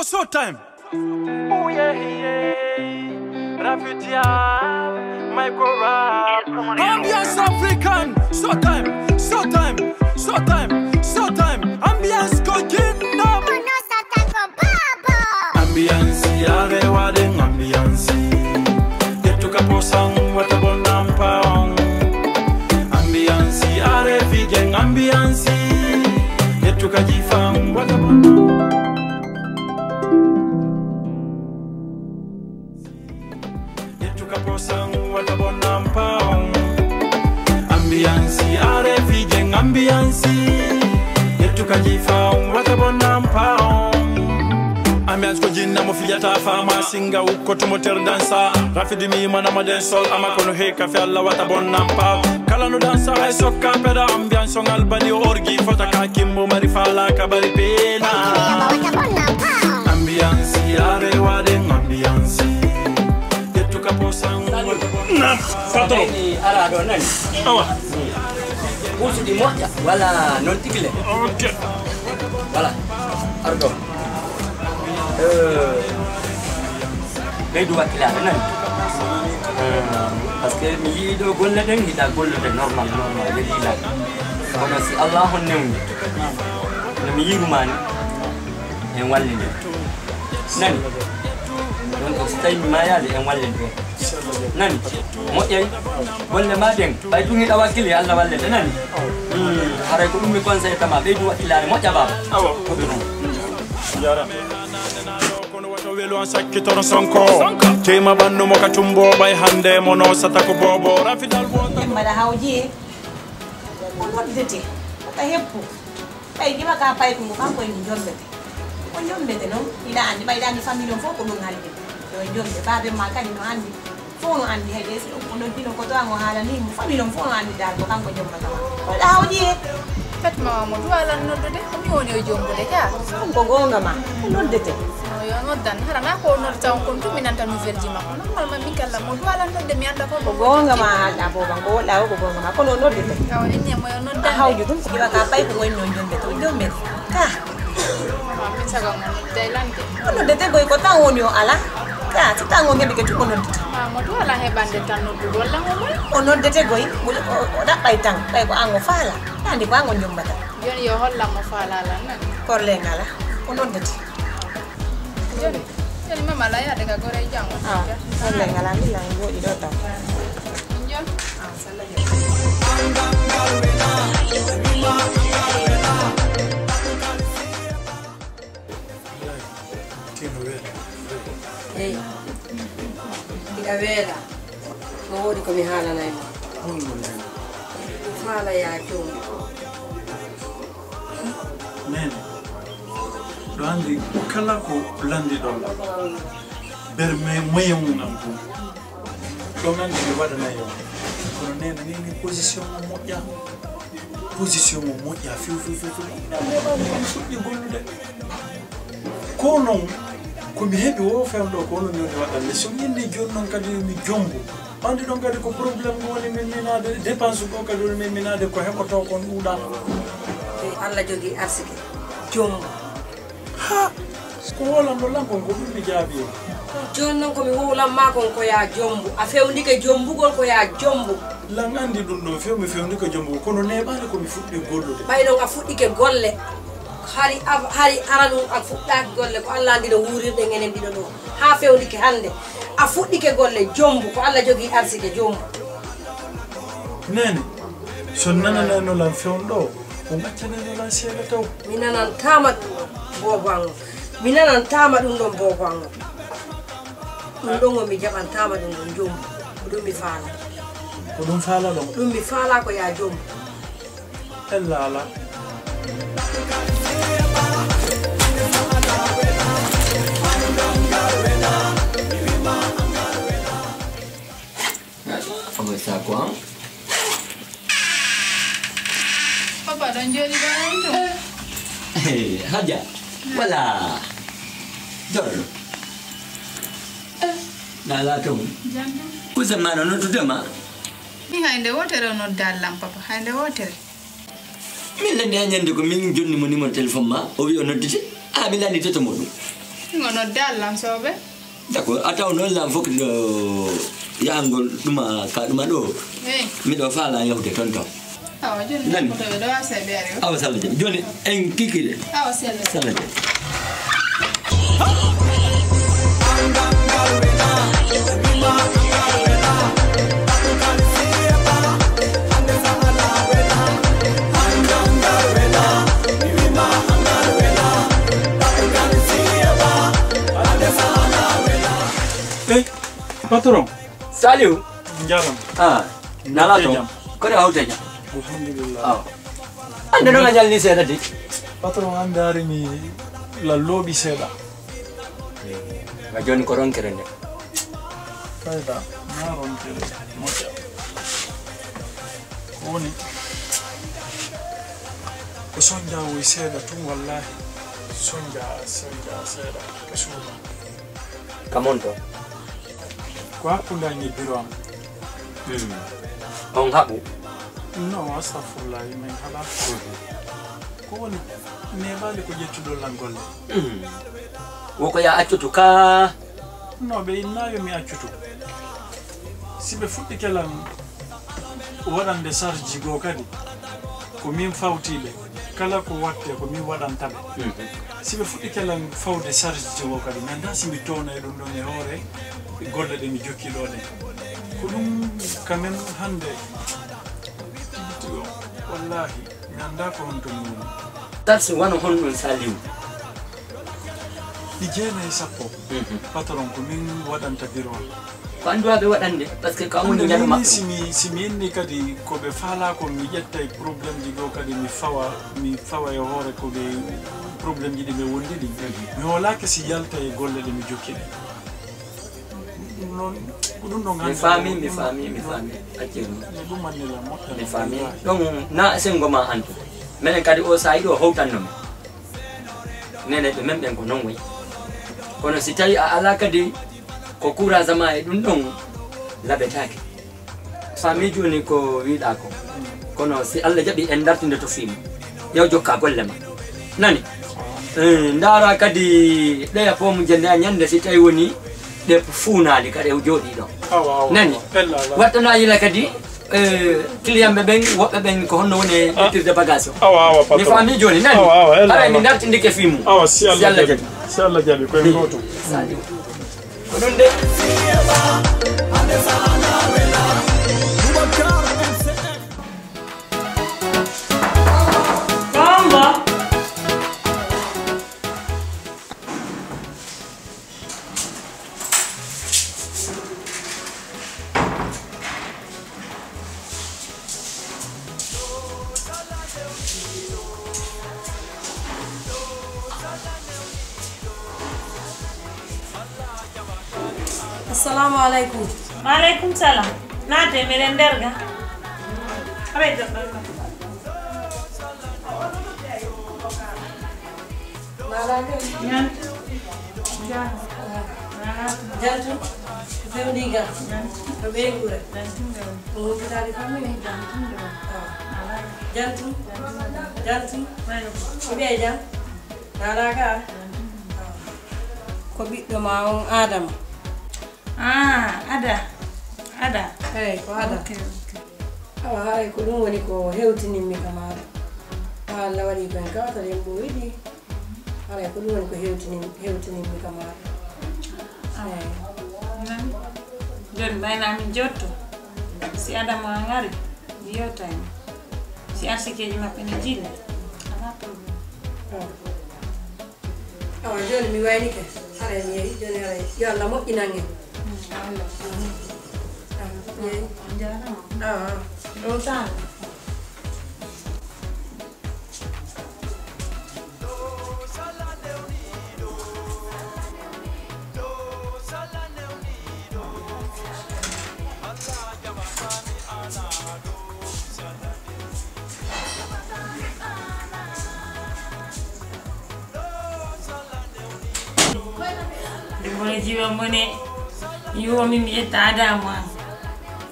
So time. Oh yeah, Rafitia, Michael Rap. Ambiance African. So time. Ambiance Kojinam. Ambiance, yare wading ambiance. Get to Kaposang, what about Nampang? Ambiance, yare vegan ambiance. Get to Kajifang, what about Ambiance, are vegan ambiance. Yet to Kajifa, what about Nampao? Ambiance Kojina Mofiata Farmer, singer, Kotomoter dancer, Rafidimi, Manama Sol, Amakono Heka, Fella, what about Nampao? Kalano dancer, I saw Capera, Ambiance on Albany, Orgi, Fotaka, Kimbo, Marifala, Kabari Pena. Ambiance, are wedding ambiance. Yet to Kaposang. Fatro. Ala donan. Awa. Usu di moja wala non tikile. Okay. Wala. Ardo. Be dua kila nan. Parce que mi do golle den hita golle de normal jadi la. Kono si Allah newi. No mi yirumani en wallinde. Nani. Don ko stay mi mayade en wallinde. Nani moƴƴay golle ma den ɓay ɗum hiɗa wakkili Allah wallete nani haray ko ɗum mi conseil tama ɓeydu wakkilare moƴƴa baba awa kono wato welo an sakkitoro sonko tema banno mo ka tumbo ɓay hande mono sata ko bobo rafidal mbaɗa hawji ko noddete ota heppu ɓay ɗima ka paytugo kanko en jombete ko jombete noon ina andi ɓayɗani famille on fof ko ɗum halde yo jombe babe ma kadi no andi fono andi hayde so ko non dino ko to an o hala ni mo famille on fono andi dal ko kanko jombata ko da hawji kat ma mo to ala noddude ko mi woni o jombude ka ko gonga ma noddete yo noddan hara na ko nodda taw ko tumi nanta nouvelle ji makko non ma mi kala mo to ala nodde mi anda ko gonga ma da bo bango wala ko gonga ma ko non noddete taw en nyamo yo nodda hawji dum ko ka pay ko woni non jombe to jombe ka mi saga mo taylande ko noddete goy ko tan woni o ala ka ti tango ngebi ke ko noddete mo to ala hebande tan noddu wala mo o noddete goy o da bay tan bay ko ango faala andi ko ango jombata joni yo holla mo faala la nan korle ngala o noddete joni mama la ya de ka gore jango korle ngala mi la ngodi do taw jon Hey, tika vela, ngodi ko mi hala na imo. Fala ya jom. men do andi kala ko landi do la ber me moyen am ko do nandi be wadana yo kono nena ni position mo moƴƴa fi fuɗɗi gollude kono komi heɓi wo fewɗo ko ono mi woni waɗande so yinde joni noon kadi mi jombo andi ɗon kadi ko probléme woni min minade dépense ɗo kadi woni min minade ko heɓoto kon ɗuɗano Allah jogi arsike jombo ha ko wolanɗo lankon ko ɗum mi jaabi o joni noon komi wulan ma kon ko ya jombo a fewndike jombugol ko ya jombo lan andi ɗum ɗo few mi fewndi ko jombo kono neɓani komi fuɗɗi gollude ɓay ɗon a fuɗɗike golle hari ara ɗum a fuɗɗaki golle ko Allah ndiɗo wurirɗe enen ɗiɗo ɗo ha fewndike hande a fuɗɗike golle jombo ko Allah jogi arsike jombo nene so nananeno lan fewnɗo o gaccaneno lan seeɗa taw mi nanantama ɗum ɗon bobango mi nanantama ɗum ɗon bobango ɗum ɗon o mi jaɓantama ɗum ɗon jombo ko ɗum mi faala ko ɗum faala ɗon ɗum mi faala ko ya jombo ella ala Quoi? papa don joli bantu Haja wala jollo na la to jamde ku zamana no to dema mi hande wotere no dallam papa hande wotere min la nyande ko min jonni mo numéro téléphone ma o wi o noddite a mi lani toto modum ngono dallan sobe d'accord ataw non la fok yangol duma ka duma do mi do fala yawde tonto awa joni ko to do asebere awa sala joni en kikide awa sala Patron. Salut. Njaram. Nala to. Ko da hawte jam. Alhamdulillah. Ande no ngajal ni seda di. Patron andari mi la lobi seda. Ga joni ko ron kerende. Kaida, na ron kere. Mocha. Koni. Ko sonja wi seda tun wallahi. Sonja seda. Kasuba. Kamonto. Kwa kunda ni biro am. On habu. No, astaghfirullah, men hala. Ko woni ne bali ko jettudo langolle. Woko ya accutu ka. No, be inayo mi accutu. Sibe fuddi kelam wadande sarji go kadi. Ko min fawtibe. Kala ko watte ko min wadantabe. Sibe fuddi kelam fawde sarji go kadi. Nanda simbi tona e dum don e hore. Golle de mi jokki do de. Ko dum kamen hande. Wallahi, nanda ko on to mun. That's one of hundred Salim. Dijena e sappo. Patron ko min wadanta biro. Ko andu abe wadande parce que ka woni nyama makko. Simi enni kadi ko be fala ko mi jetta e problem di go kadi mi fawa e hore ko be problem di be wondi di. Mi wala ke si yalta e golle de mi jokki. Non mi famille akiri mi famille donc na sengo ma antu menen kadi o saido hawtan no nene be memben ko non wi kono si tawi a ala kadi ko kura zama e dum don labetake famille joni ko wiida ko kono si Allah jabi en dartinde to film yow jokka golle ma nani ndara kadi de ya pom jende nyande si tawi woni de funali kade jodi do nani watana yila kadi client be ben wobbe ben ko honno woni de bagage ni fami joni nani ara mi darti ndike fimu si Allah jabi ko en goto ko don de Assalamualaikum. Waalaikumsalam. Nate merenderga. Abe doktor. Yan. Jantu. Feudiga. Kabegure. Oh, kita di kami. Jantu. Obi aja. Naraga. Ko biddo maung Adam. Ada. Hey, ko ada. Okay. Awa hay ko dum woni ko hewtini mi kamara. Allah wadi ben ka ta lembo widi. Ala ko dum woni ko hewtini mi kamara. Jon bayna min jotto. Si Adam ngari yo time. Si arsikeji mabbe ne jilla. Ala problem. Awa joni mi wayni ke. Ara ni joni ara. Yo Allah mo inange. Boleh jiwa mone yo mimi etta Adamu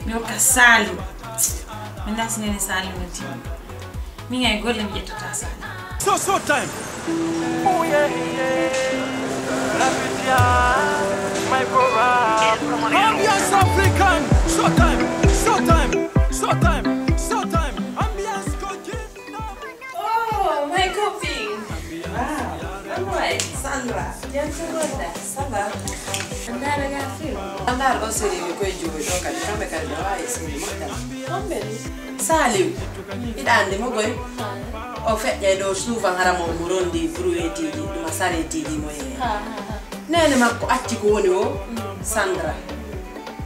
mi hokka Salim mi nasnene Salim nati mi ngay golle mi jettata Salim so time oh yeah Michael Rap. Ambiance African. Showtime. Showtime. Showtime. Showtime. Ambiance cooking. Oh, my copine. Wow. Alright, Sandra. Jangan boleh. Sabar. Anda ada film. Anda harus seri ko jugo do kan kambe kan da waye seri makta. Ambil. Salim. Ida ande mo goy. O fe je do souvent haramo murondi frueti di duma sareti di moye. Nene makko acci ko woni o Sandra.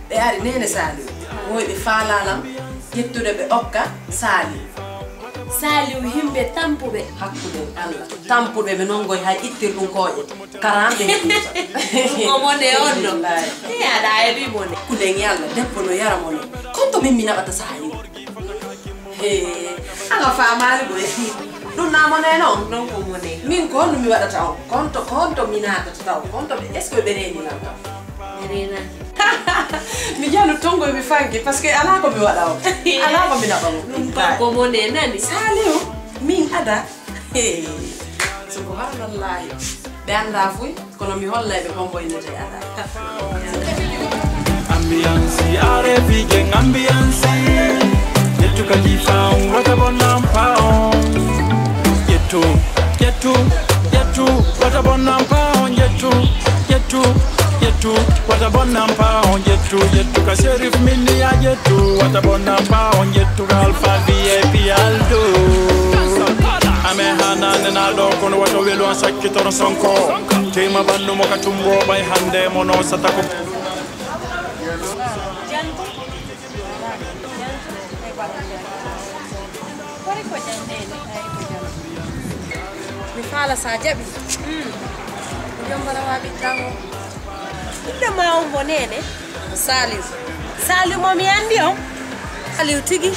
Be ari nene Salim. Moy be faalalam jettude be okka Salim. Salim himbe tampude hakkude Allah. Tampude be non goy hay ittir dum koje. Karambe. Ngomone onno. Ya da e bi mone. Kulengi Allah debbo no yara mone. Konto min mina bata Salim. Anga faamaali go e ɗum namone non ko mone min ko honno mi waɗata on konto minata taw konto est ce que ɓe renina taw Rena. mi janu tongo mi fanki parce que ala ko mi waɗa o ala ko mi naɓa mo Ɗum ko mone nani. saliu min ada subhanallahi ɓe anda fuy kono mi hollay ɓe komboynete ada Ambiance, RFI gang ambiance. Yetu kajifa, wata bonam pound. Yetu, wata bonam pound. Yetu, wata bonam pound. Yetu ka Sheriff Mini ya yetu, wata bonam pound. Yetu ka Alpha VIP Aldo. Ame hana nena do kono wata welu ansaki toro sonko. Tema bandu moka tumbo bay hande mono satako. Mi fala sa jaɓi jombara waɓi tango ɓiɗɗo ma on bo nene Saliu momi andi on Saliu tigi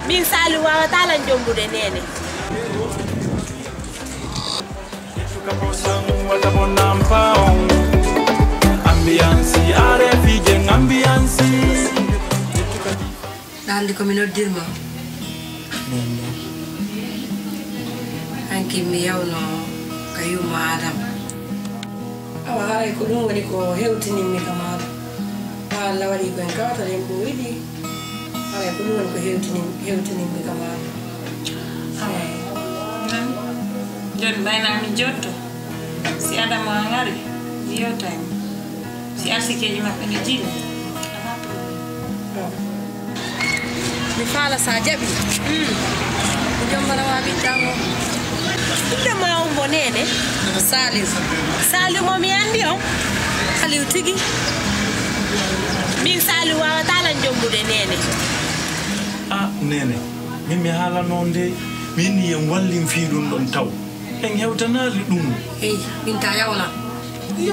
min Saliu wawata lan jombude nene Ambiance, RFI gang ambiance. ɗandi komi noddirma hanki mi yawno ka yumma Adama awa haray ko ɗum woni ko hewtinimmi ka maɗa Allah waɗi koen kawtata en ko yiɗi haray ko ɗum woni ko hewtinimmi ka maɗa joni ɓaynami jotto si Adama o ngari mi yewtaymo si arsikeji maɓɓe ne jiɗi ala probléme mi fala sa jaɓi ko jombara waɓi tango ɓiɗɗo ma on bo nene Saliu momi andi on Saliu tigi min Saliu wawata lan jombude nene Ah, nene, min mi haala noon de min yen wallin fiiɗum ɗon taw en hewtanali ɗum. hey min ta yawalan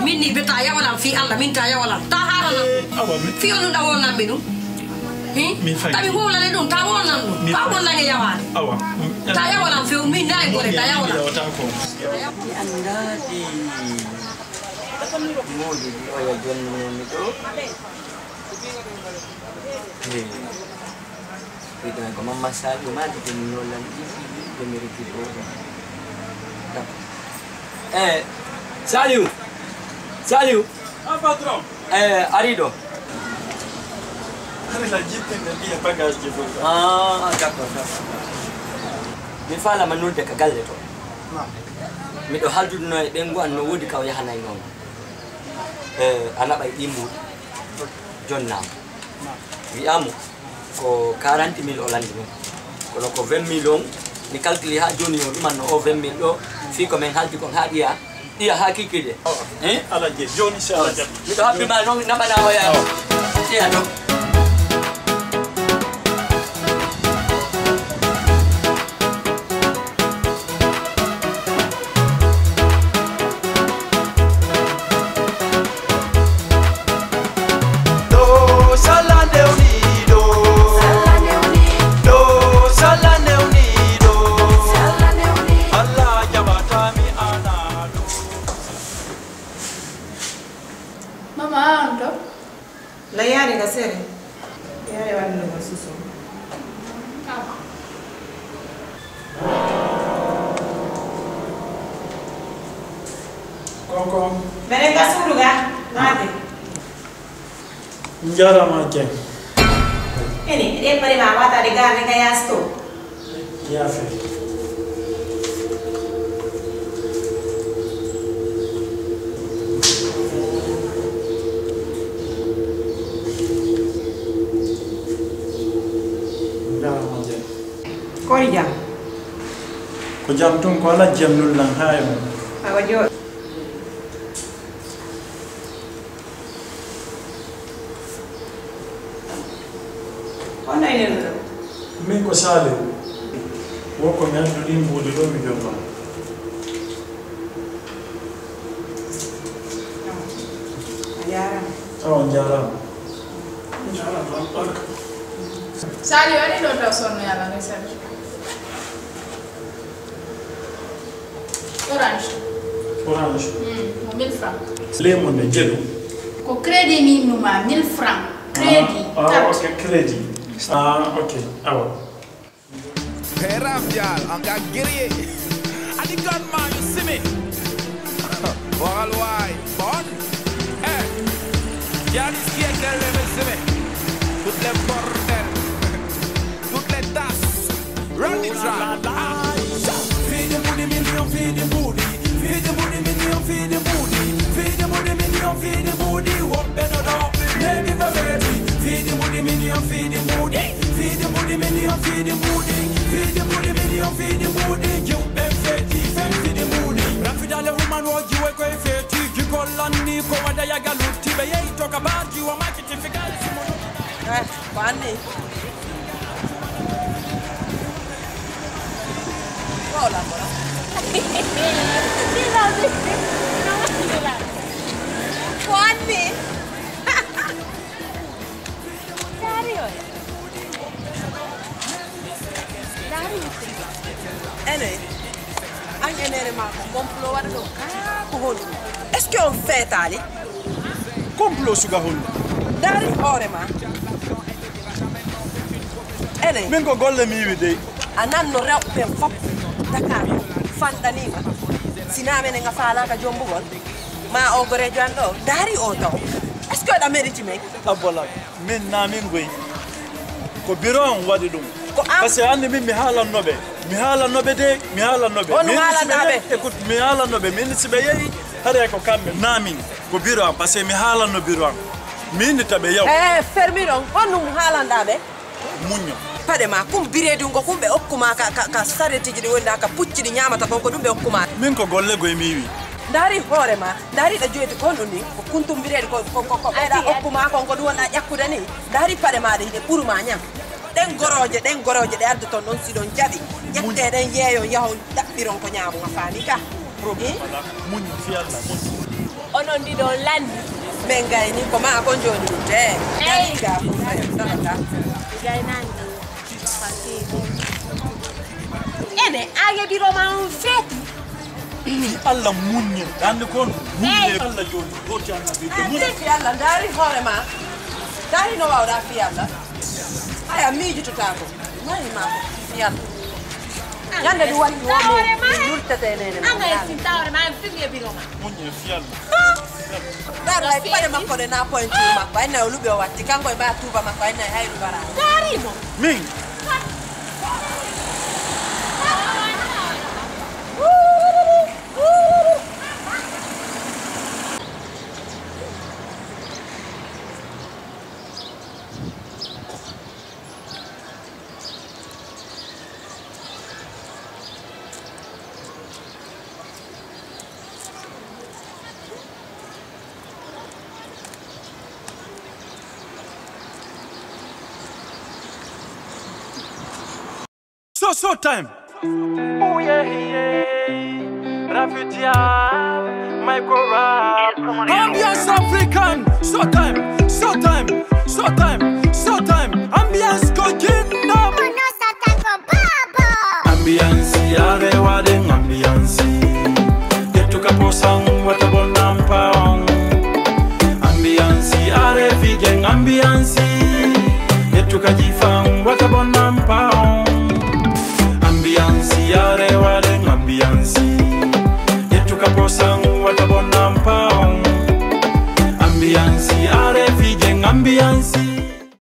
min ni beta yawalan fi Allah min ta yawalan ta haranan Awa fi on ɗa wonnanɓe ɗum mi fayi. tawi hulane ɗum ta wonnan ɗum ta wonnange yawade Awa ta yawalan few min nayi gore ta yawalan yawata ko. Andadi. Modi oya jonni to. Kita ko mamasali mati tinolan iki meriki to. Saliu. Ah, patron. Arido. La jitte ne dia bagage di fuga. Ah, d'accord. Mi fala manulde ka galle to. Miɗo halduno e ɓen anno wodi kaw yahanay noon anaɓay ɗimbuɗi jonnama wiyamu ko 40 000 o landi min kono ko 20 000 on mi calculi ha joni o ɗumanno o 20 000 ɗo fi ko min haldi kon ha ɗiya ha kikide Ala je joni sa ala jabi. miɗo habbima noon naɓana oya ɗiya ɗo Layani ka sere. Ya ya wani no susu. Koko. Mereka suruh kan? Mati. Njara majen. Ini dia beri mama tadi kan kayak sto. Ya fe. Njara majen. Kau jam. Ko jam tun ko ala jam nul lang hayo. Apa jo? Ono ini dulu. Min ko sale. Wo ko men do dim bodi do mi jomba. Ajaran. Oh njara. Sali wani do taw sonno yalla ne sali. Orange. Orange. Mo 1000 francs. Lemon ne jedu. Ko crédit mi numa 1000 francs. Crédit. Okay, crédit. Okay. Awa. Perap y'all, on got giddy. I the gunman, you see me? All white, bon. Hey, y'all is here, girl, let me see me. Toutes les bordel, toutes les tasses. Run the track. Feed the booty, million, feed the booty. Feed the booty, million, feed the booty. Feed the booty, million, feed the booty. What better dog? Maybe the baby. Feed the booty, million, feed the booty. Feed the booty, million, feed the booty. Feed the booty, million, feed the booty. You been fetty, feed the booty. Rafidale woman, what you were going fetty. You call on me, go on the Yagaluti. But yeah, talk about you, I'm making it figure. Funny. Hola, hola. Funny. Anyway, anche nelle macchine, complot guarda ko est-ce qu'on fait tali? Complot suga holla. Dari hore ma. Ene. Min ko golle mi wide. Ananno rewɓe fof Dakar fanɗanima sinamene nga falaka jombugol ma o gorejo an ɗo daari o taw est ce que oɗa mérite men abola min na min goyi ko bureau on waɗi ɗum par ce que andi min mi haalannoɓe de mi haalannoɓe on haalanɗaɓe écoute mi haalannoɓe min siɓe yeehi haɗa ko kamɓe namin ko bureau an par ce que mi haalanno bureau an mi innitaɓe yaw fermi ɗon honɗum haalanɗaɓe muño paɗe ma kum biredi ngo kumɓe hokkuma ka saretiji ɗi woni ka pucci ɗi ñamata kon ko ɗum ɓe hokkuma min ko golle goye mi wi daari hoore ma daariɗo joyde kon ɗum ni ko kuntum biredi ko ɓeeɗa hokkuma kon ko ɗum wonɗa ƴakkude ni daari paɗe maɗe hiɗe ɓuurma ñam ɗen goroje ɗe adda toon noon siɗon jaɓi ƴetteɗen yeeyo yaho ɗaɓɓiron ko ñamuga faami ka muñ fiyalla onon ɗiɗon landi min gayni ko ma kon joni ɗum te ga ɗonata gaynani ene a yeɓiroma on feeti Allah muñe andi kon muñe Allah joni goti annabi fi Allah daari hoore ma daari no wawɗa fi Allah aya miijotota ko mari ma ko fi Allah ñande ɗum waɗi womi yultete nene anga e fintawore ma en fim yeɓiroma muñe fi Allah daaro hay paɗe makko ɗe na pointure makko ayna o luɓe o watti kanko e mbaya tuuba makko ayna hayru bara daarimo min So time. Oh yeah, yeah. Rafidial, Michael Rap. Ambiance African. So time. Ambiance Kojinda. Ambiance yare wading ambiance. Getuka posang watabonam paong. Ambiance yare figeng ambiance. Getuka jifang watabonam paong. Ambiance yare wading ambiance. Yetuka posang watabonam ambiansi, RFI jeng ambiansi.